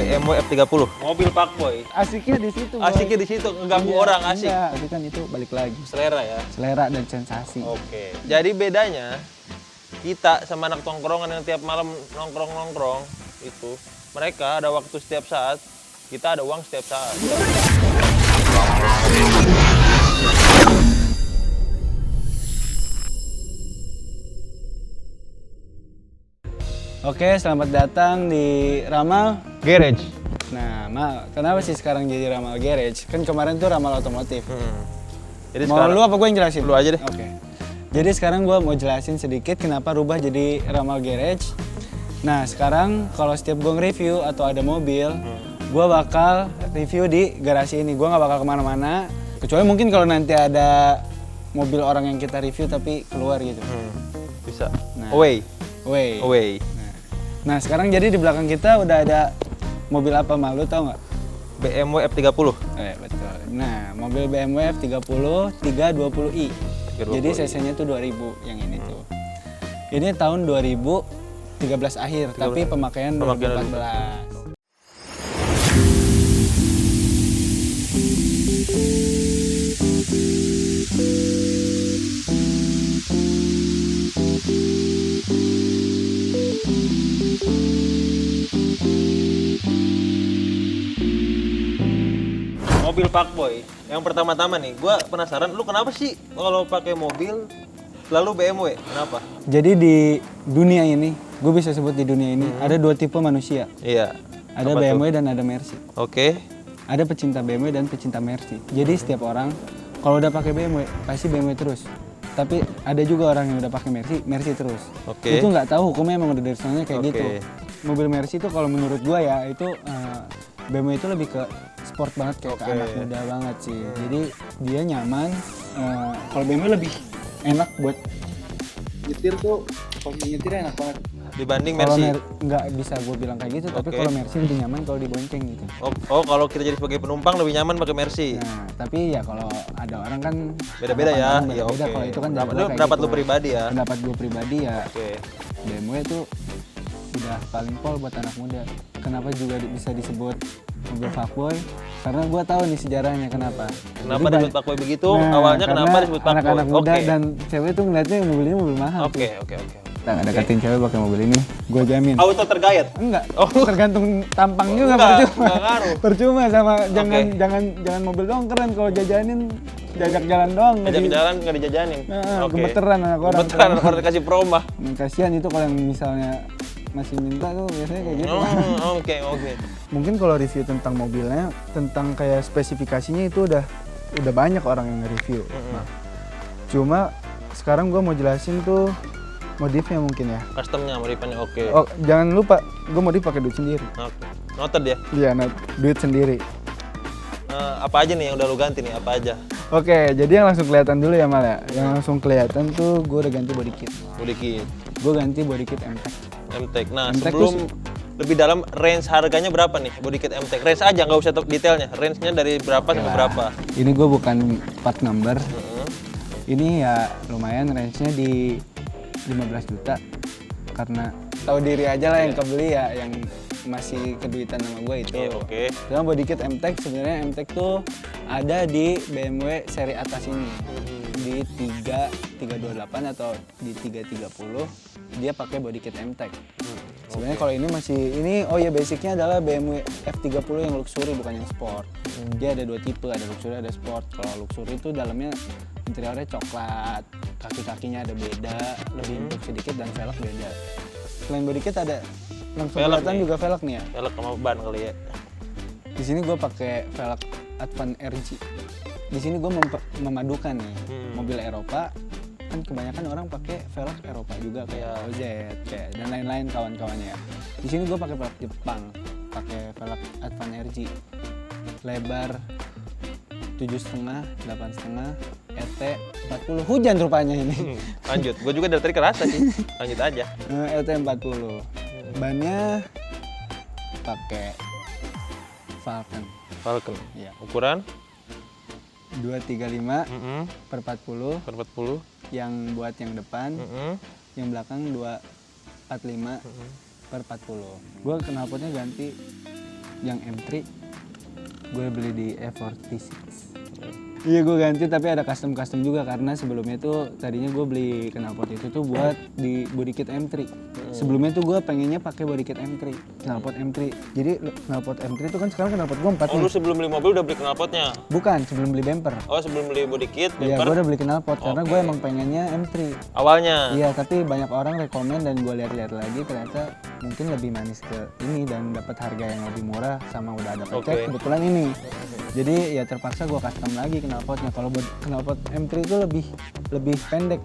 BMW F30. Mobil fuckboy. Asiknya di situ. Asiknya di situ, ngeganggu orang asik. Enggak, tapi kan itu balik lagi. Selera ya. Selera dan sensasi. Oke. Jadi bedanya kita sama anak tongkrongan yang tiap malam nongkrong-nongkrong itu, mereka ada waktu setiap saat, kita ada uang setiap saat. Oke, selamat datang di Ramal Garage. Nah, kenapa sih sekarang jadi Ramal Garage? Kan kemarin tuh Ramal Otomotif. Jadi Mau sekarang lu apa gue yang jelasin? lu aja deh. Oke. Jadi sekarang gue mau jelasin sedikit kenapa rubah jadi Ramal Garage. Nah, sekarang kalau setiap gue nge-review atau ada mobil, gue bakal review di garasi ini. Gue nggak bakal kemana-mana. Kecuali mungkin kalau nanti ada mobil orang yang kita review tapi keluar gitu. Bisa. Nah. Away. Away. Nah, sekarang jadi di belakang kita udah ada mobil apa, Mal? Lu tau nggak? BMW F30. Betul. Nah, mobil BMW F30 320i. Jadi cc-nya tuh 2000 yang ini tuh. Ini tahun 2013 akhir, tapi pemakaian 2014. Mobil fuckboy. Yang pertama-tama nih, gua penasaran lu kenapa sih kalau pakai mobil selalu BMW? Kenapa? Jadi di dunia ini, gue bisa sebut di dunia ini ada dua tipe manusia. Iya. Ada Apa BMW tuh? dan ada Mercy. Oke. Ada pecinta BMW dan pecinta Mercy. Jadi setiap orang kalau udah pakai BMW pasti BMW terus. Tapi ada juga orang yang udah pakai Mercy terus. Oke. Itu nggak tahu hukumnya emang udah dari sananya kayak Oke. gitu. Mobil Mercy itu kalau menurut gua ya itu BMW itu lebih ke sport banget kayak ke anak muda banget sih. Jadi dia nyaman. Kalau BMW lebih enak buat nyetir tuh. Kalau nyetirnya enak banget. Dibanding Kalau Mercy. nggak bisa gue bilang kayak gitu, tapi kalau Mercy lebih nyaman kalau dibonceng gitu. Oh, kalau kita jadi sebagai penumpang lebih nyaman pakai Mercy. Nah, tapi ya kalau ada orang kan Beda-beda ya. beda-beda. Ya oke. Kalau itu kan Pendapat lu pribadi ya. Pendapat gue pribadi ya. Oke. BMW itu udah paling pol buat anak muda. Kenapa juga bisa disebut mobil fuckboy? Karena gue tahu nih sejarahnya kenapa. Kenapa Jadi disebut fuckboy begitu? Awalnya karena kenapa disebut fuckboy? anak-anak muda Oke. dan cewek tuh ngeliatnya mobil ini mobil mahal. Oke. Kita deketin cewek pakai mobil ini, gue jamin. Auto tergayat. Enggak, Oh. tergantung tampang juga Enggak percuma. ngaruh. Percuma sama Oke. jangan mobil doang keren kalau jajanin jajak jalan doang. Ajak jalan nggak dijajanin. Gemeteran anak orang. Gemeteran orang dikasih promah. Kasihan itu kalau yang misalnya masih minta tuh biasanya kayak gitu. Oke. Mungkin kalau review tentang mobilnya, tentang kayak spesifikasinya itu udah banyak orang yang nge-review. Nah, cuma sekarang gue mau jelasin tuh modifnya mungkin ya. Customnya, modifannya oke. Oh, jangan lupa, gue modif pakai duit sendiri. Oke. Noted ya. Iya, duit sendiri. Apa aja nih yang udah lu ganti nih? Apa aja? Oke, jadi yang langsung kelihatan dulu ya Mal ya. Yang langsung kelihatan tuh gue udah ganti body kit. Body kit. Gue ganti body kit M-Tech. M-Tech. Nah, M-Tech sebelum tuh lebih dalam, range harganya berapa nih body kit M-Tech? Range aja, nggak usah detailnya. Range-nya dari berapa sampai berapa? Ini gue bukan part number. Ini ya lumayan range-nya di 15 juta. Karena tahu diri aja lah yang kebeli ya, yang masih keduitan sama gue itu. Iya, oke. Cuma body kit M-Tech sebenarnya M-Tech tuh ada di BMW seri atas ini. Di 328 atau di 330 dia pakai body kit M-Tech. Sebenarnya kalau ini basicnya adalah BMW F30 yang luxury bukan yang sport. Dia ada dua tipe, ada luxury ada sport. Kalau luxury itu dalamnya interiornya coklat, kaki-kakinya ada beda, lebih empuk sedikit dan velg beda. Selain body kit ada langsung kelihatan juga velg nih ya. Velg sama ban kali ya. Di sini gue pakai velg Advan RG. Di sini gue memadukan nih mobil Eropa. Kan kebanyakan orang pakai velg Eropa juga kayak OZ kayak dan lain-lain kawan-kawannya ya. Di sini gue pakai velg Jepang, pakai velg Advan RG. Lebar 7,5, 8,5, ET 40. Hujan rupanya ini. Lanjut, gue juga dari tadi kerasa sih. Lanjut aja. ET 40. Bannya pakai Falcon. Iya. Ukuran 235 per 40. per 40. Yang buat yang depan, yang belakang 245 per 40. Gue knalpotnya ganti yang M3 gue beli di E46. Iya gue ganti, tapi ada custom juga karena sebelumnya tuh tadinya gue beli knalpot itu tuh buat di body kit M3. Sebelumnya tuh gue pengennya pakai body kit M3, knalpot M3. Jadi knalpot M3 itu kan sekarang knalpot gue 4 Oh, nih. lu sebelum beli mobil udah beli knalpotnya? Bukan, sebelum beli bumper. Oh, sebelum beli body kit, Iya, bumper? gue udah beli knalpot karena gue emang pengennya M3. Awalnya? Iya, tapi banyak orang rekomen dan gue lihat-lihat lagi ternyata mungkin lebih manis ke ini dan dapat harga yang lebih murah sama udah ada pecek. Kebetulan ini. Jadi ya terpaksa gue custom lagi knalpotnya. Kalau buat knalpot M3 itu lebih pendek.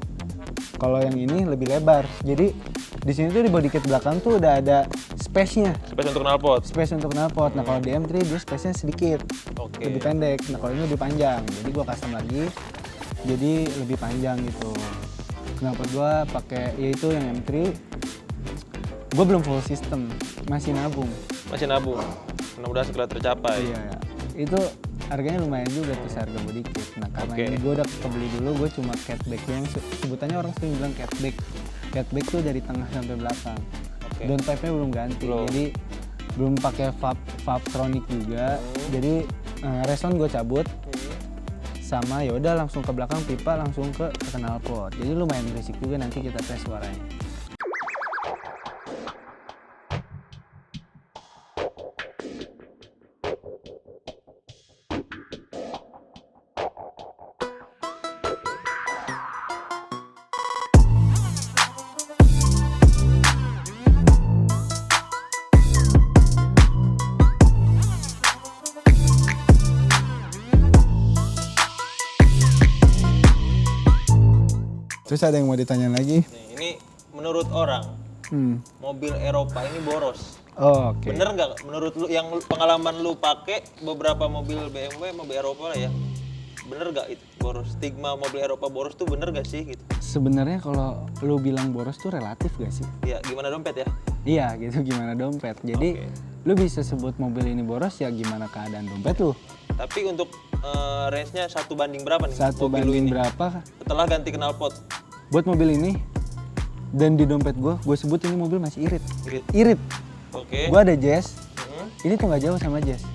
Kalau yang ini lebih lebar. Jadi di sini tuh di body kit belakang tuh udah ada space-nya. Space untuk knalpot? Space untuk knalpot. Nah kalau di M3 dia space-nya sedikit. Lebih pendek. Nah kalau ini lebih panjang. Jadi gue custom lagi. Jadi lebih panjang gitu. Knalpot gue pakai yaitu yang M3. Gue belum full system. Masih nabung. Masih nabung? Mudah-mudahan segera tercapai. Iya. Itu harganya lumayan juga tuh harga body kit. Nah karena ini gue udah kebeli dulu, gue cuma catback doang. Sebutannya orang sering bilang catback. Catback tuh dari tengah sampai belakang. Downpipe-nya belum ganti, jadi belum pakai Fabtronic juga. Jadi reson gue cabut, sama ya udah langsung ke belakang pipa langsung ke knalpot. Jadi lumayan berisik juga, nanti kita tes suaranya. Terus ada yang mau ditanya lagi? Nih, ini menurut orang, mobil Eropa ini boros. Oh, oke. Bener nggak? Menurut lu, yang pengalaman lu pakai beberapa mobil BMW, mobil Eropa lah ya, bener nggak itu boros? Stigma mobil Eropa boros tuh bener nggak sih gitu? Sebenarnya kalau lu bilang boros tuh relatif gak sih? Iya, gimana dompet ya? Iya gitu, gimana dompet. Jadi lu bisa sebut mobil ini boros ya gimana keadaan dompet lu. Tapi untuk range-nya 1 banding berapa nih? Satu mobil lu banding ini? berapa? Setelah ganti knalpot. Buat mobil ini dan di dompet gue sebut ini mobil masih irit. Irit? Irit. Oke. Gue ada Jazz, ini tuh gak jauh sama Jazz.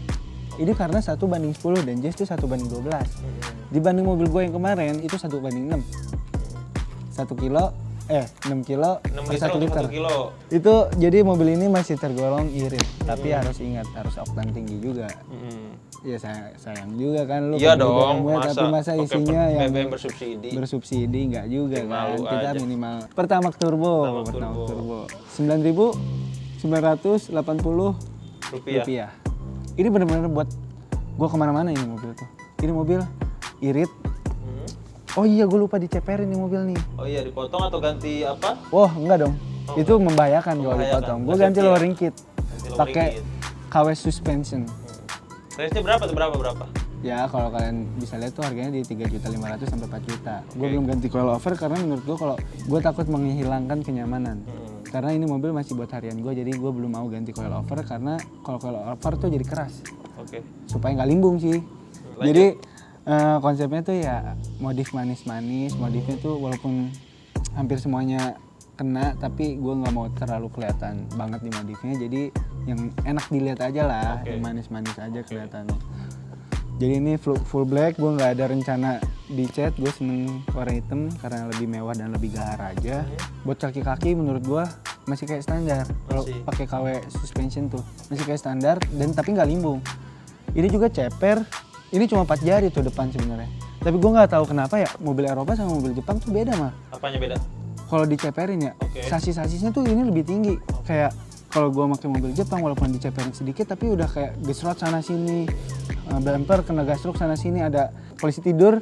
Ini karena 1 banding 10 dan Jazz tuh 1 banding 12. Dibanding mobil gue yang kemarin itu 1 banding 6. 6 kilo per 1 liter. 1 kilo. Itu jadi mobil ini masih tergolong irit, tapi harus ingat harus oktan tinggi juga. Ya sayang juga kan lu Iya beli dong, BMW, tapi masa isinya yang BBM bersubsidi. bersubsidi nggak juga kan. Malu Kita aja. minimal Pertamax turbo. 9.980 rupiah. Ini benar-benar buat gua kemana-mana ini mobil tuh. Ini mobil irit. Oh iya, gue lupa diceperin nih mobil nih. Oh iya, dipotong atau ganti apa? Wah, enggak dong. Itu membahayakan kalau dipotong. Gue ganti lowering kit. Pakai KW suspension. Range-nya berapa tuh? Berapa? Ya, kalau kalian bisa lihat tuh harganya di 3.500.000 sampai 4 juta. Gue belum ganti coilover karena menurut gue kalau gue takut menghilangkan kenyamanan. Karena ini mobil masih buat harian gue, jadi gue belum mau ganti coilover karena kalau coilover tuh jadi keras. Supaya nggak limbung sih. Jadi konsepnya tuh ya modif manis-manis. Modifnya tuh walaupun hampir semuanya kena, tapi gue nggak mau terlalu kelihatan banget di modifnya. Jadi yang enak dilihat aja lah, yang manis-manis aja kelihatannya. Jadi ini full black, gue nggak ada rencana dicat. Gue seneng warna hitam karena lebih mewah dan lebih gahar aja. Buat kaki-kaki menurut gue masih kayak standar. Kalau pakai KW suspension tuh masih kayak standar dan tapi nggak limbung. Ini juga ceper. Ini cuma 4 jari tuh depan sebenarnya. Tapi gue nggak tahu kenapa ya mobil Eropa sama mobil Jepang tuh beda mah. Apanya beda? Kalau diceperin ya, sasis-sasisnya tuh ini lebih tinggi. Kayak kalau gue pakai mobil Jepang walaupun diceperin sedikit tapi udah kayak gesrot sana sini, bumper kena gasruk sana sini, ada polisi tidur,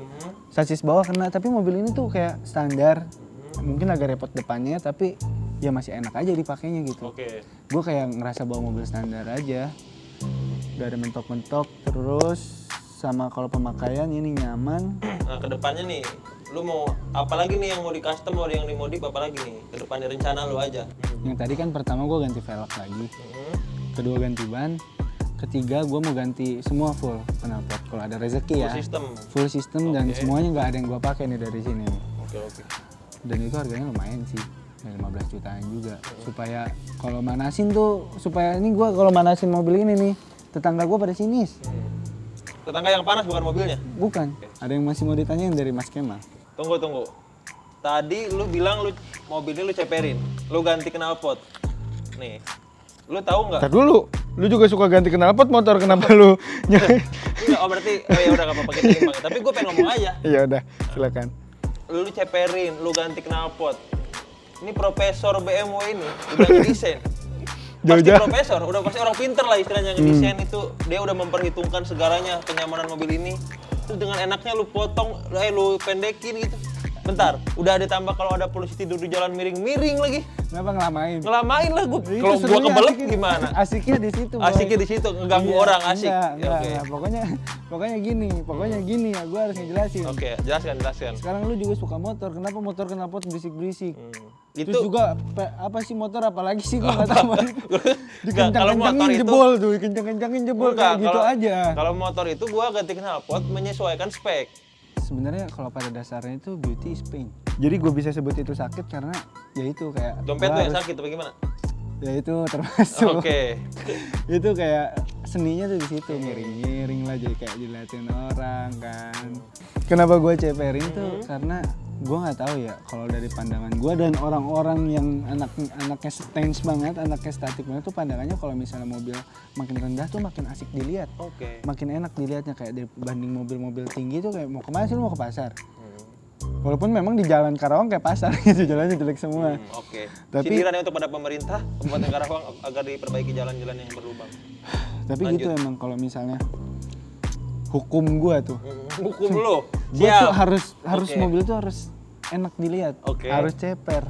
sasis bawah kena. Tapi mobil ini tuh kayak standar, mungkin agak repot depannya tapi ya masih enak aja dipakainya gitu. Gue kayak ngerasa bawa mobil standar aja, udah ada mentok-mentok terus. Sama kalau pemakaian ini nyaman. Nah, kedepannya nih, lu mau apa lagi nih yang mau di custom, mau yang dimodif apa lagi nih? Kedepannya rencana lu aja. Yang tadi kan pertama gue ganti velg lagi, kedua ganti ban, ketiga gue mau ganti semua full knalpot kalau ada rezeki ya. Full system dan semuanya nggak ada yang gue pakai nih dari sini. Dan itu harganya lumayan sih, 15 jutaan juga. Supaya kalau manasin tuh, supaya ini gue kalau manasin mobil ini nih, Tetangga gue pada sinis. Tetangga yang panas bukan mobilnya? Bukan. Ada yang masih mau ditanyain dari Mas Kemal. Tunggu. Tadi lu bilang lu mobilnya lu ceperin, lu ganti knalpot. Nih, lu tahu nggak? Ntar dulu, lu juga suka ganti knalpot motor, kenapa lu? Enggak, oh berarti, ya udah nggak apa-apa kita imbang. Tapi gue pengen ngomong aja. Ya udah, silakan. Lu ceperin, lu ganti knalpot. Ini profesor BMW ini udah ngedesain. Pasti Jauh-jauh. profesor, udah pasti orang pinter lah istilahnya ngedesain itu. Dia udah memperhitungkan segalanya kenyamanan mobil ini. Terus dengan enaknya lu potong, lu pendekin gitu. Bentar, udah ditambah kalau ada polisi tidur di jalan miring-miring lagi. Kenapa ngelamain? Ngelamain lah gue. Itu Kalau gua sebenarnya kebelet asiknya- gimana? Asiknya di situ. Boy. Asiknya di situ, ngeganggu orang asik. Enggak, Ya, oke. enggak. Pokoknya gini ya, gue harus ngejelasin. Oke, jelaskan. Sekarang lu juga suka motor, kenapa motor knalpot berisik-berisik? Itu Terus juga apa sih motor apalagi sih gue nggak tahu. Enggak, kalau motor Dikencang-kencangin itu jebol tuh, dikencang-kencangin jebol enggak, kayak gitu aja. Kalau motor itu gua ganti knalpot menyesuaikan spek. Sebenarnya kalau pada dasarnya itu beauty is pain. Jadi gue bisa sebut itu sakit karena ya itu kayak Dompet gua tuh yang harus- sakit apa gimana? Ya itu termasuk. Oke. Itu kayak seninya tuh di situ miring-miring lah jadi kayak diliatin orang kan. Kenapa gue ceperin tuh karena gue nggak tahu ya kalau dari pandangan gue dan orang-orang yang anaknya stance banget, anaknya statik banget tuh pandangannya kalau misalnya mobil makin rendah tuh makin asik dilihat, Oke. makin enak dilihatnya kayak dibanding mobil-mobil tinggi tuh kayak mau kemana sih lu mau ke pasar. Walaupun memang di jalan Karawang kayak pasar gitu jalannya jelek semua. Oke. Tapi- Sindirannya untuk pada pemerintah Kabupaten Karawang agar diperbaiki jalan-jalan yang berlubang. Tapi Lanjut. gitu emang kalau misalnya hukum gua tuh. Hukum lo. Gua tuh harus Oke. mobil tuh harus enak dilihat, Oke. harus ceper,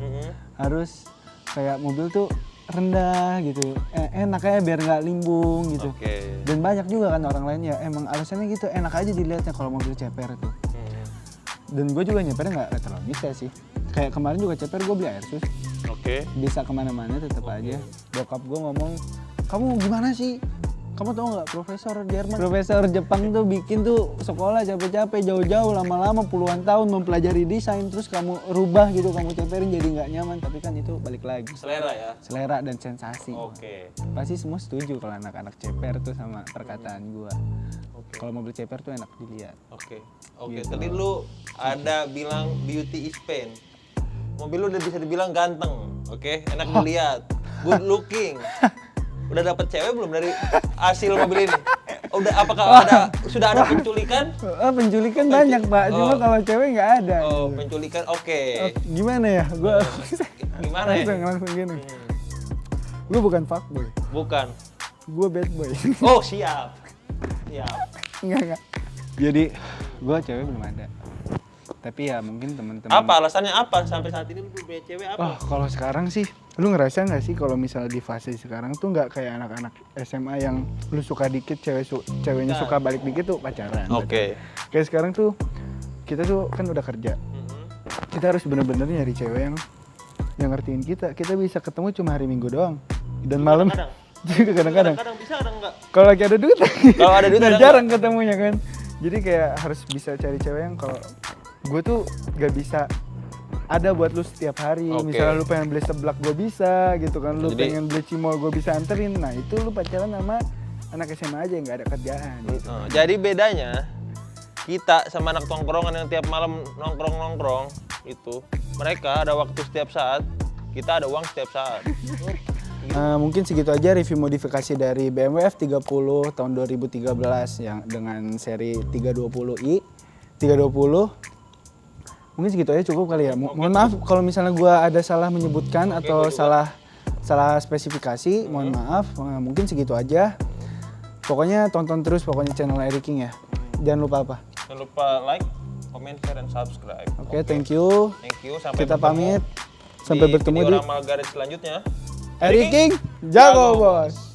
harus kayak mobil tuh rendah gitu, enak aja biar nggak limbung gitu. Oke. Dan banyak juga kan orang lain ya emang alasannya gitu, enak aja dilihatnya kalau mobil ceper tuh. Dan gue juga nyepernya nggak terlalu bisa sih. Kayak kemarin juga ceper gue beli Airsus, Oke. bisa kemana-mana tetap aja. Bokap gue ngomong, kamu gimana sih? Kamu tau nggak profesor Jerman, profesor Jepang tuh bikin tuh sekolah capek-capek jauh-jauh lama-lama puluhan tahun mempelajari desain terus kamu rubah gitu kamu ceperin jadi nggak nyaman tapi kan itu balik lagi Selera ya. selera dan sensasi. Oke. Pasti semua setuju kalau anak-anak ceper tuh sama perkataan gua. Kalau mobil ceper tuh enak dilihat. Oke. Oke. Gitu. Tadi lu ada bilang beauty is pain. Mobil lu udah bisa dibilang ganteng, oke? Enak dilihat, good looking. Udah dapet cewek belum dari hasil mobil ini? Sudah ada penculikan? Penculikan banyak pak, cuma Oh. kalau cewek nggak ada. Oh, penculikan, oke. Gimana ya? Gua Gimana ya? langsung gini. Gue bukan fuckboy, Bukan. gue bad boy. Oh, siap. Siap. Enggak. Jadi gue cewek belum ada. Tapi ya mungkin teman-teman. Apa alasannya apa sampai saat ini lu belum punya cewek apa? Oh, kalau sekarang sih, lu ngerasa nggak sih kalau misalnya di fase sekarang tuh nggak kayak anak-anak SMA yang lu suka dikit, ceweknya suka balik dikit tuh pacaran. Oke. Kayak sekarang tuh kita tuh kan udah kerja. Kita harus bener-bener nyari cewek yang ngertiin kita. Kita bisa ketemu cuma hari Minggu doang. Dan malam juga kadang-kadang. Kadang bisa, kadang enggak. Kalau lagi ada duit, Kalau ada duit, nah, kadang jarang ketemunya kan. Jadi kayak harus bisa cari cewek yang kalau gue tuh gak bisa ada buat lu setiap hari. Oke. Misalnya lu pengen beli seblak gue bisa gitu kan. Lu Jadi- pengen beli cimol gue bisa anterin. Nah itu lu pacaran sama anak SMA aja yang gak ada kerjaan gitu. Jadi bedanya kita sama anak tongkrongan yang tiap malam nongkrong itu, mereka ada waktu setiap saat, kita ada uang setiap saat. Mungkin segitu aja review modifikasi dari BMW F30 tahun 2013 yang dengan seri 320i 320. Mungkin segitu aja cukup kali ya. Mohon maaf kalau misalnya gua ada salah menyebutkan atau salah spesifikasi, mohon maaf. Mungkin segitu aja. Pokoknya tonton terus pokoknya channel Eric King ya. Jangan lupa apa? Jangan lupa like, comment, share, dan subscribe. Oke, thank you. Thank you. Sampai Kita bertemu pamit. Sampai bertemu video di Ramal Garis selanjutnya. Eric King. Jago, Bos.